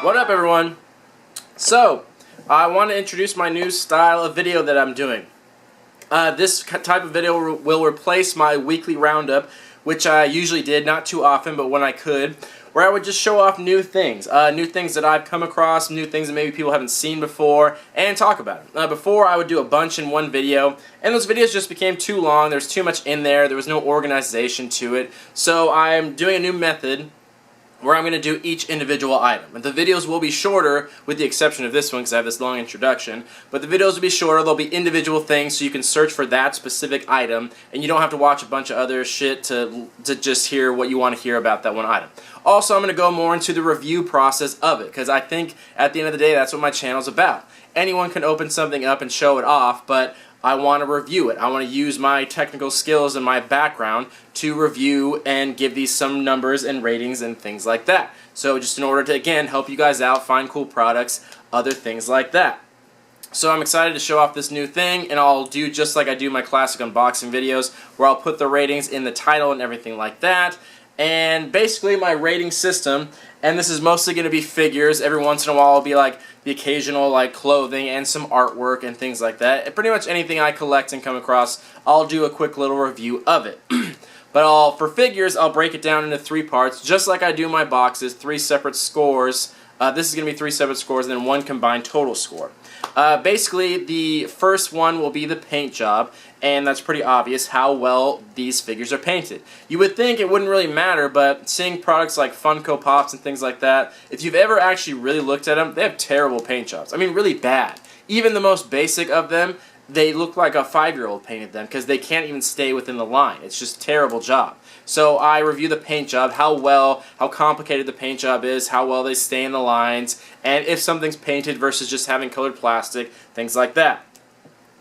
What up, everyone? So, I want to introduce my new style of video that I'm doing. This type of video will replace my weekly roundup, which I usually did, not too often, but when I could, where I would just show off new things that I've come across, new things that maybe people haven't seen before, and talk about them. Before, I would do a bunch in one video, and those videos just became too long. There's too much in there. There was no organization to it. So I'm doing a new method where I'm going to do each individual item. And the videos will be shorter, with the exception of this one because I have this long introduction, but the videos will be shorter. They'll be individual things so you can search for that specific item and you don't have to watch a bunch of other shit to just hear what you want to hear about that one item. Also, I'm going to go more into the review process of it because I think at the end of the day that's what my channel's about. Anyone can open something up and show it off, but I want to review it. I want to use my technical skills and my background to review and give these some numbers and ratings and things like that. So just in order to, again, help you guys out, find cool products, other things like that. So I'm excited to show off this new thing, and I'll do just like I do my classic unboxing videos, where I'll put the ratings in the title and everything like that. And basically my rating system, and this is mostly going to be figures. Every once in a while it'll be like the occasional like clothing and some artwork and things like that. And pretty much anything I collect and come across, I'll do a quick little review of it. But for figures, I'll break it down into 3 parts, just like I do my boxes, 3 separate scores. This is going to be 3 separate scores and then 1 combined total score. Basically, the first one will be the paint job, and that's pretty obvious how well these figures are painted. You would think it wouldn't really matter, but seeing products like Funko Pops and things like that, if you've ever actually really looked at them, they have terrible paint jobs. I mean, really bad. Even the most basic of them, they look like a 5-year-old painted them because they can't even stay within the line. It's just a terrible job. So I review the paint job, how complicated the paint job is, how well they stay in the lines, and if something's painted versus just having colored plastic, things like that.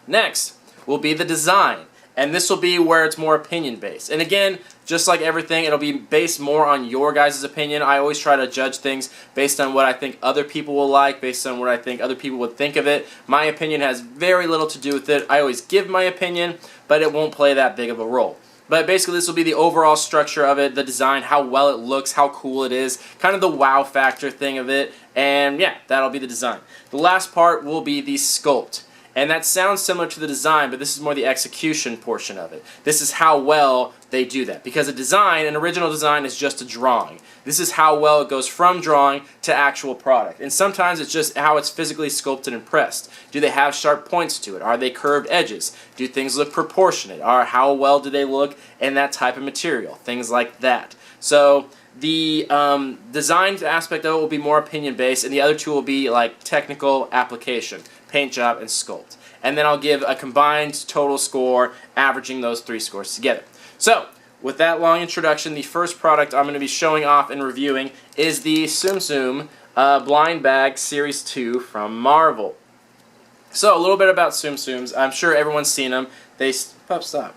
Next will be the design, and this will be where it's more opinion-based. And again, just like everything, it'll be based more on your guys' opinion. I always try to judge things based on what I think other people will like, based on what I think other people would think of it. My opinion has very little to do with it. I always give my opinion, but it won't play that big of a role. But basically this will be the overall structure of it, the design, how well it looks, how cool it is, kind of the wow factor thing of it, and yeah, that'll be the design. The last part will be the sculpt. And that sounds similar to the design, but this is more the execution portion of it. This is how well they do that. Because a design, an original design, is just a drawing. This is how well it goes from drawing to actual product. And sometimes it's just how it's physically sculpted and pressed. Do they have sharp points to it? Are they curved edges? Do things look proportionate? Or how well do they look in that type of material? Things like that. So the design aspect of it will be more opinion-based, and the other two will be like technical application, paint job, and sculpt. And then I'll give a combined total score, averaging those 3 scores together. So, with that long introduction, the first product I'm going to be showing off and reviewing is the Tsum Tsum Blind Bag Series 2 from Marvel. So, a little bit about Tsum Tsums. I'm sure everyone's seen them. Pup, stop.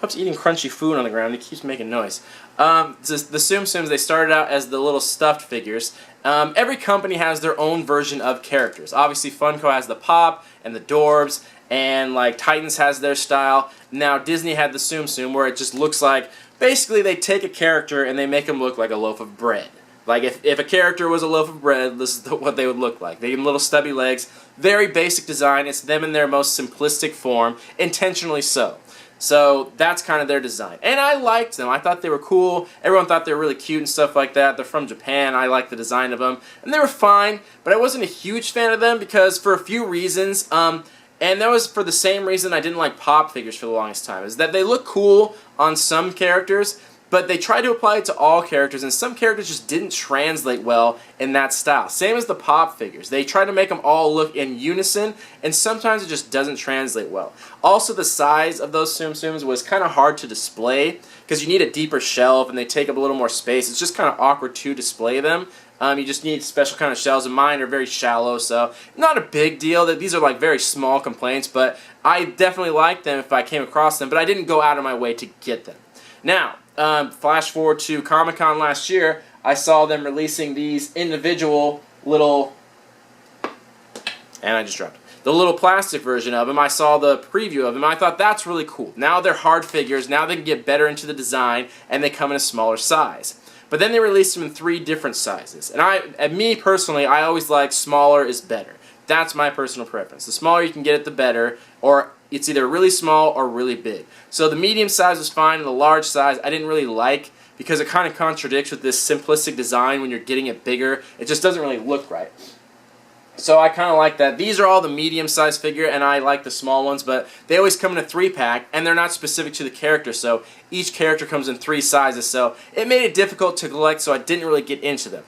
Pup's eating crunchy food on the ground. He keeps making noise. The Tsum Tsums, they started out as the little stuffed figures. Every company has their own version of characters. Obviously, Funko has the Pop and the Dorbs, and like Titans has their style. Now, Disney had the Tsum Tsum, where it just looks like, basically they take a character and they make him look like a loaf of bread. Like if a character was a loaf of bread, this is what they would look like. They give them little stubby legs. Very basic design. It's them in their most simplistic form, intentionally so. So that's kind of their design. And I liked them. I thought they were cool. Everyone thought they were really cute and stuff like that. They're from Japan. I liked the design of them. And they were fine, but I wasn't a huge fan of them because for a few reasons, and that was for the same reason I didn't like Pop figures for the longest time, is that they look cool on some characters, but they tried to apply it to all characters, and some characters just didn't translate well in that style. Same as the Pop figures. They try to make them all look in unison, and sometimes it just doesn't translate well. Also, the size of those Tsum Tsums was kind of hard to display, because you need a deeper shelf, and they take up a little more space. It's just kind of awkward to display them. You just need special kind of shelves, and mine are very shallow, so not a big deal. These are like very small complaints, but I definitely like them if I came across them, but I didn't go out of my way to get them. Now, flash forward to Comic-Con last year, I saw them releasing these individual little, and I just dropped it, the little plastic version of them. I saw the preview of them. I thought that's really cool. Now they're hard figures. Now they can get better into the design, and they come in a smaller size. But then they released them in 3 different sizes. And me personally, I always like smaller is better. That's my personal preference. The smaller you can get it, the better, or it's either really small or really big. So the medium size was fine, and the large size I didn't really like because it kind of contradicts with this simplistic design when you're getting it bigger. It just doesn't really look right. So I kind of like that. These are all the medium-sized figure, and I like the small ones, but they always come in a 3-pack, and they're not specific to the character, so each character comes in 3 sizes, so it made it difficult to collect, so I didn't really get into them.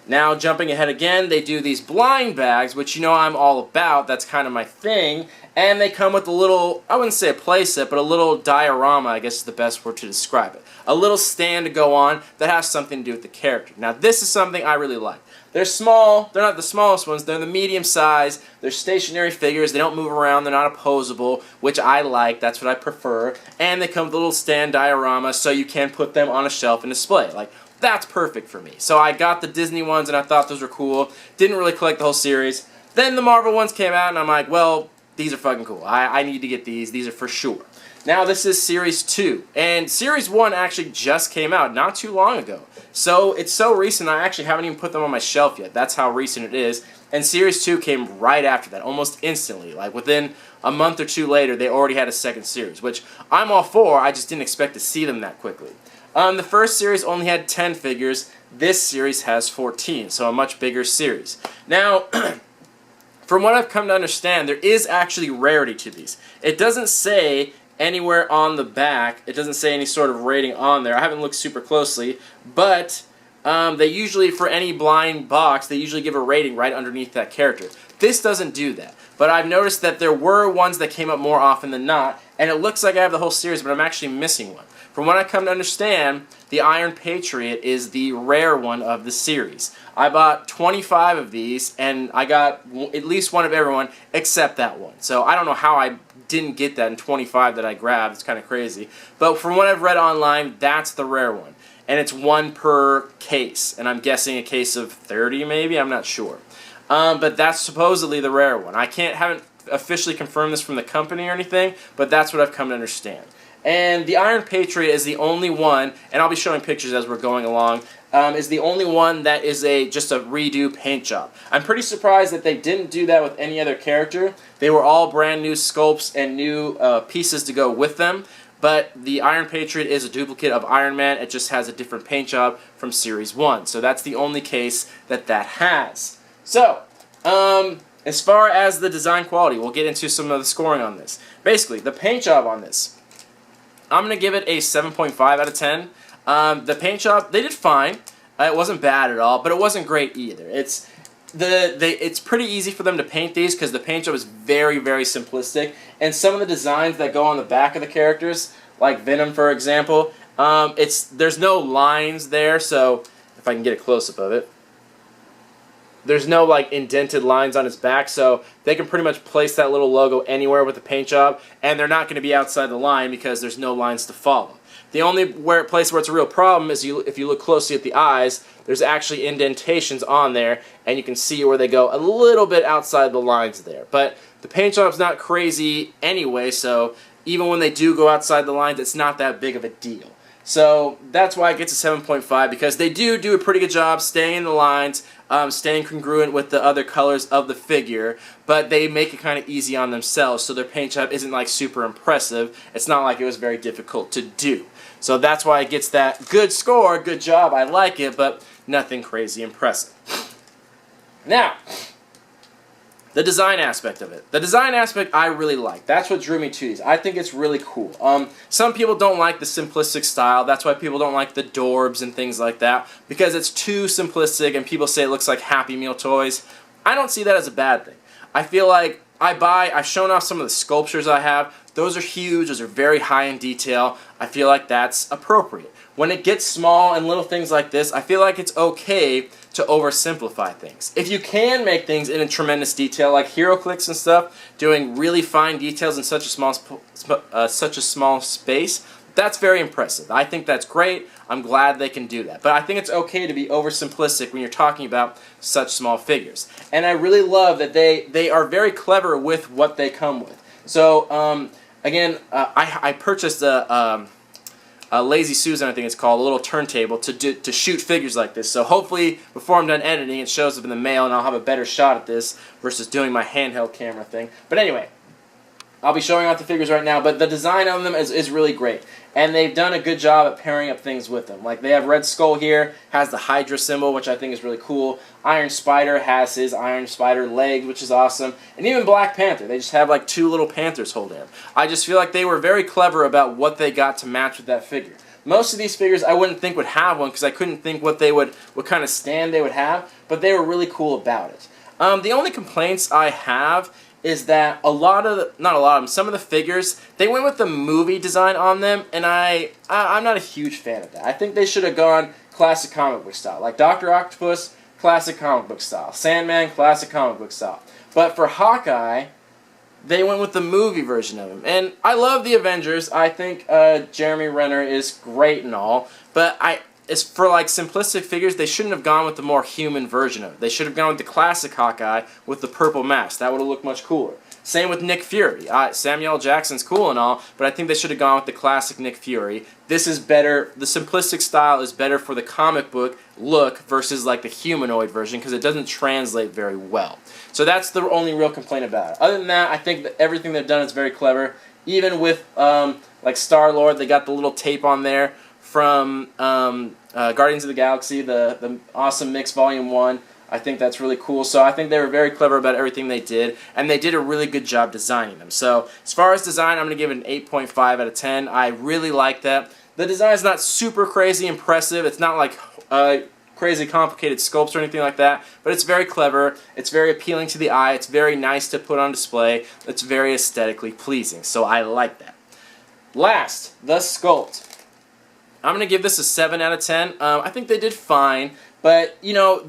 Now, jumping ahead again, they do these blind bags, which you know I'm all about. That's kind of my thing. And they come with a little, I wouldn't say a playset, but a little diorama, I guess is the best word to describe it. A little stand to go on that has something to do with the character. Now, this is something I really like. They're small. They're not the smallest ones. They're the medium size. They're stationary figures. They don't move around. They're not opposable, which I like. That's what I prefer. And they come with a little stand diorama so you can put them on a shelf and display. Like, that's perfect for me. So I got the Disney ones and I thought those were cool. Didn't really collect the whole series. Then the Marvel ones came out and I'm like, well, these are fucking cool. I need to get these. These are for sure. Now this is Series 2. And Series 1 actually just came out not too long ago. So it's so recent I actually haven't even put them on my shelf yet. That's how recent it is. And Series 2 came right after that, almost instantly. Like within a month or 2 later, they already had a second series, which I'm all for. I just didn't expect to see them that quickly. The first series only had 10 figures. This series has 14, so a much bigger series. Now, from what I've come to understand, there is actually rarity to these. It doesn't say anywhere on the back, it doesn't say any sort of rating on there. I haven't looked super closely, but they usually, for any blind box, they usually give a rating right underneath that character. This doesn't do that, but I've noticed that there were ones that came up more often than not, and it looks like I have the whole series, but I'm actually missing one. From what I come to understand, the Iron Patriot is the rare one of the series. I bought 25 of these, and I got at least one of everyone except that one. So I don't know how I didn't get that in 25 that I grabbed. It's kind of crazy. But from what I've read online, that's the rare one. And it's 1 per case. And I'm guessing a case of 30 maybe? I'm not sure. But that's supposedly the rare one. I haven't officially confirmed this from the company or anything, but that's what I've come to understand. And the Iron Patriot is the only one, and I'll be showing pictures as we're going along, is the only one that is just a redo paint job. I'm pretty surprised that they didn't do that with any other character. They were all brand new sculpts and new pieces to go with them. But the Iron Patriot is a duplicate of Iron Man. It just has a different paint job from Series 1. So that's the only case that has. So, as far as the design quality, we'll get into some of the scoring on this. Basically, the paint job on this, I'm going to give it a 7.5 out of 10. The paint job, they did fine. It wasn't bad at all, but it wasn't great either. It's pretty easy for them to paint these because the paint job is very, very simplistic. And some of the designs that go on the back of the characters, like Venom, for example, there's no lines there, so if I can get a close-up of it. There's no like indented lines on his back, so they can pretty much place that little logo anywhere with the paint job, and they're not going to be outside the line because there's no lines to follow. The only place where it's a real problem is if you look closely at the eyes, there's actually indentations on there, and you can see where they go a little bit outside the lines there. But the paint job's not crazy anyway, so even when they do go outside the lines, it's not that big of a deal. So that's why it gets a 7.5, because they do a pretty good job staying in the lines, staying congruent with the other colors of the figure, but they make it kind of easy on themselves, so their paint job isn't like super impressive. It's not like it was very difficult to do. So that's why it gets that good score, good job, I like it, but nothing crazy impressive. Now, the design aspect of it. The design aspect I really like. That's what drew me to these. I think it's really cool. Some people don't like the simplistic style. That's why people don't like the Dorbs and things like that, because it's too simplistic and people say it looks like Happy Meal toys. I don't see that as a bad thing. I feel like I've shown off some of the sculptures I have. Those are huge. Those are very high in detail. I feel like that's appropriate. When it gets small and little things like this, I feel like it's okay to oversimplify things. If you can make things in a tremendous detail, like HeroClix and stuff, doing really fine details in such a small space, that's very impressive. I think that's great. I'm glad they can do that. But I think it's okay to be oversimplistic when you're talking about such small figures. And I really love that they are very clever with what they come with. So, again, I purchased a Lazy Susan, I think it's called, a little turntable to shoot figures like this. So hopefully before I'm done editing it shows up in the mail and I'll have a better shot at this versus doing my handheld camera thing. But anyway, I'll be showing off the figures right now, but the design on them is really great. And they've done a good job at pairing up things with them. Like they have Red Skull here, has the Hydra symbol, which I think is really cool. Iron Spider has his Iron Spider legs, which is awesome. And even Black Panther, they just have like two little panthers holding him. I just feel like they were very clever about what they got to match with that figure. Most of these figures I wouldn't think would have one because I couldn't think what kind of stand they would have, but they were really cool about it. The only complaints I have is that some of the figures, they went with the movie design on them, and I'm not a huge fan of that. I think they should have gone classic comic book style. Like Dr. Octopus, classic comic book style. Sandman, classic comic book style. But for Hawkeye, they went with the movie version of him. And I love the Avengers. I think Jeremy Renner is great and all, but as for like simplistic figures, they shouldn't have gone with the more human version of it. They should have gone with the classic Hawkeye with the purple mask. That would have looked much cooler. Same with Nick Fury. Samuel L. Jackson's cool and all, but I think they should have gone with the classic Nick Fury. This is better. The simplistic style is better for the comic book look versus like the humanoid version because it doesn't translate very well. So that's the only real complaint about it. Other than that, I think that everything they've done is very clever. Even with like Star-Lord, they got the little tape on there from Guardians of the Galaxy, the Awesome Mix Volume 1. I think that's really cool. So I think they were very clever about everything they did, and they did a really good job designing them. So as far as design, I'm going to give it an 8.5 out of 10. I really like that. The design is not super crazy impressive. It's not like crazy complicated sculpts or anything like that, but it's very clever. It's very appealing to the eye. It's very nice to put on display. It's very aesthetically pleasing. So I like that. Last, the Sculpt. I'm going to give this a 7 out of 10. I think they did fine, but, you know,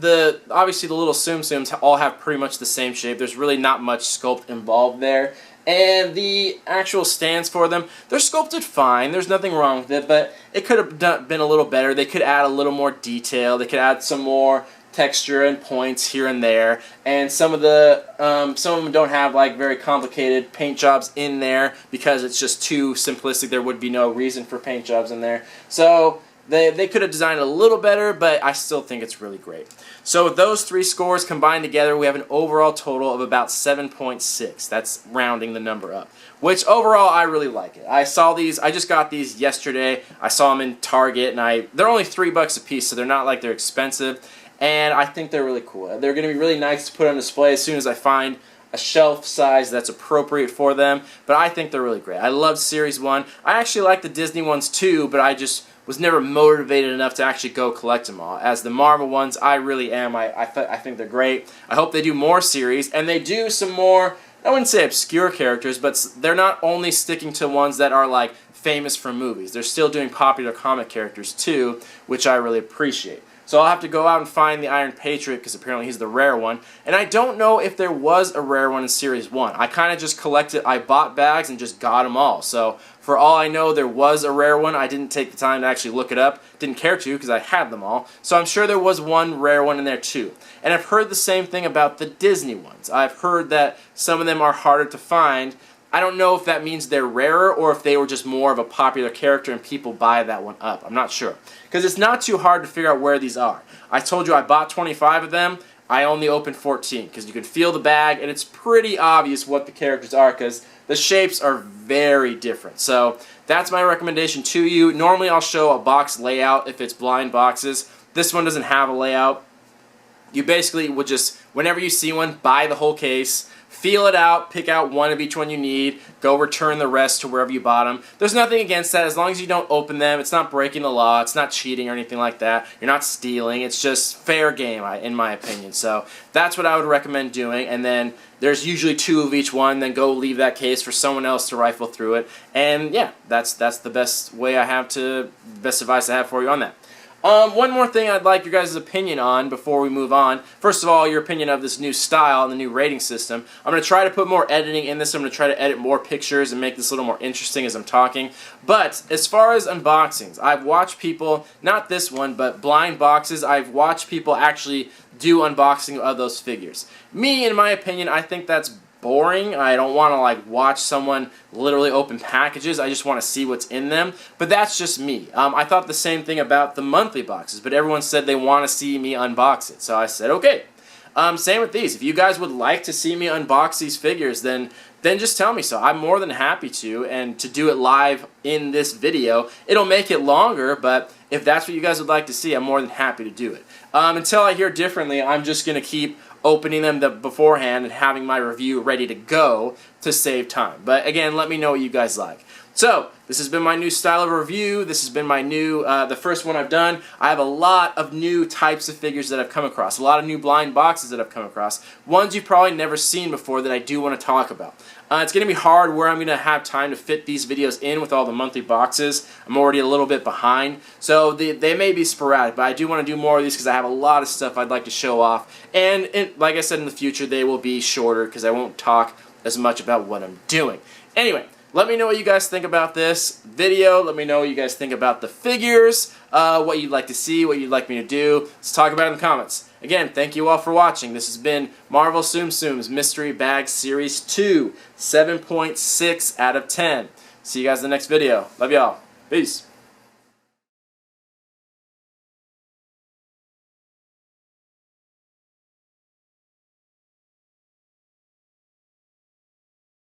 obviously the little Tsum Tsums all have pretty much the same shape. There's really not much sculpt involved there. And the actual stands for them, they're sculpted fine. There's nothing wrong with it, but it could have been a little better. They could add a little more detail. They could add some more texture and points here and there, and some of them don't have like very complicated paint jobs in there because it's just too simplistic. There would be no reason for paint jobs in there, so they could have designed it a little better, but I still think it's really great. So with those three scores combined together, we have an overall total of about 7.6. That's rounding the number up, which overall I really like it. I just got these yesterday. I saw them in Target, and they're only $3 a piece, so they're not like they're expensive. And I think they're really cool. They're going to be really nice to put on display as soon as I find a shelf size that's appropriate for them. But I think they're really great. I love Series 1. I actually like the Disney ones too, but I just was never motivated enough to actually go collect them all. As the Marvel ones, I really am. I think they're great. I hope they do more series, and they do some more, I wouldn't say obscure characters, but they're not only sticking to ones that are like famous from movies. They're still doing popular comic characters too, which I really appreciate. So I'll have to go out and find the Iron Patriot because apparently he's the rare one. And I don't know if there was a rare one in Series 1. I kind of just collected, I bought bags and just got them all. So for all I know, there was a rare one. I didn't take the time to actually look it up. Didn't care to because I had them all. So I'm sure there was one rare one in there too. And I've heard the same thing about the Disney ones. I've heard that some of them are harder to find. I don't know if that means they're rarer or if they were just more of a popular character and people buy that one up. I'm not sure. Because it's not too hard to figure out where these are. I told you I bought 25 of them. I only opened 14 because you can feel the bag and it's pretty obvious what the characters are because the shapes are very different. So that's my recommendation to you. Normally I'll show a box layout if it's blind boxes. This one doesn't have a layout. You basically would just, whenever you see one, buy the whole case, feel it out, pick out one of each one you need, go return the rest to wherever you bought them. There's nothing against that as long as you don't open them. It's not breaking the law. It's not cheating or anything like that. You're not stealing. It's just fair game, in my opinion. So that's what I would recommend doing. And then there's usually 2 of each one. Then go leave that case for someone else to rifle through it. And yeah, that's the best advice I have for you on that. One more thing I'd like your guys' opinion on before we move on. First of all, your opinion of this new style and the new rating system. I'm going to try to put more editing in this. I'm going to try to edit more pictures and make this a little more interesting as I'm talking. But as far as unboxings, I've watched people, not this one, but blind boxes, I've watched people actually do unboxing of those figures. Me, in my opinion, I think that's boring. I don't want to like watch someone literally open packages. I just want to see what's in them. But that's just me. I thought the same thing about the monthly boxes, but everyone said they want to see me unbox it. So I said, okay. Same with these. If you guys would like to see me unbox these figures, then just tell me so. I'm more than happy to, and to do it live in this video. It'll make it longer, but if that's what you guys would like to see, I'm more than happy to do it. Until I hear differently, I'm just going to keep opening them beforehand and having my review ready to go to save time. But again, let me know what you guys like. So, this has been my new style of review. This has been my new, the first one I've done. I have a lot of new types of figures that I've come across. A lot of new blind boxes that I've come across. Ones you've probably never seen before that I do want to talk about. It's going to be hard where I'm going to have time to fit these videos in with all the monthly boxes. I'm already a little bit behind. So they may be sporadic, but I do want to do more of these because I have a lot of stuff I'd like to show off. And like I said, in the future, they will be shorter because I won't talk as much about what I'm doing. Anyway. Let me know what you guys think about this video. Let me know what you guys think about the figures, what you'd like to see, what you'd like me to do. Let's talk about it in the comments. Again, thank you all for watching. This has been Marvel Tsum Tsum's Mystery Bag Series 2, 7.6 out of 10. See you guys in the next video. Love y'all. Peace.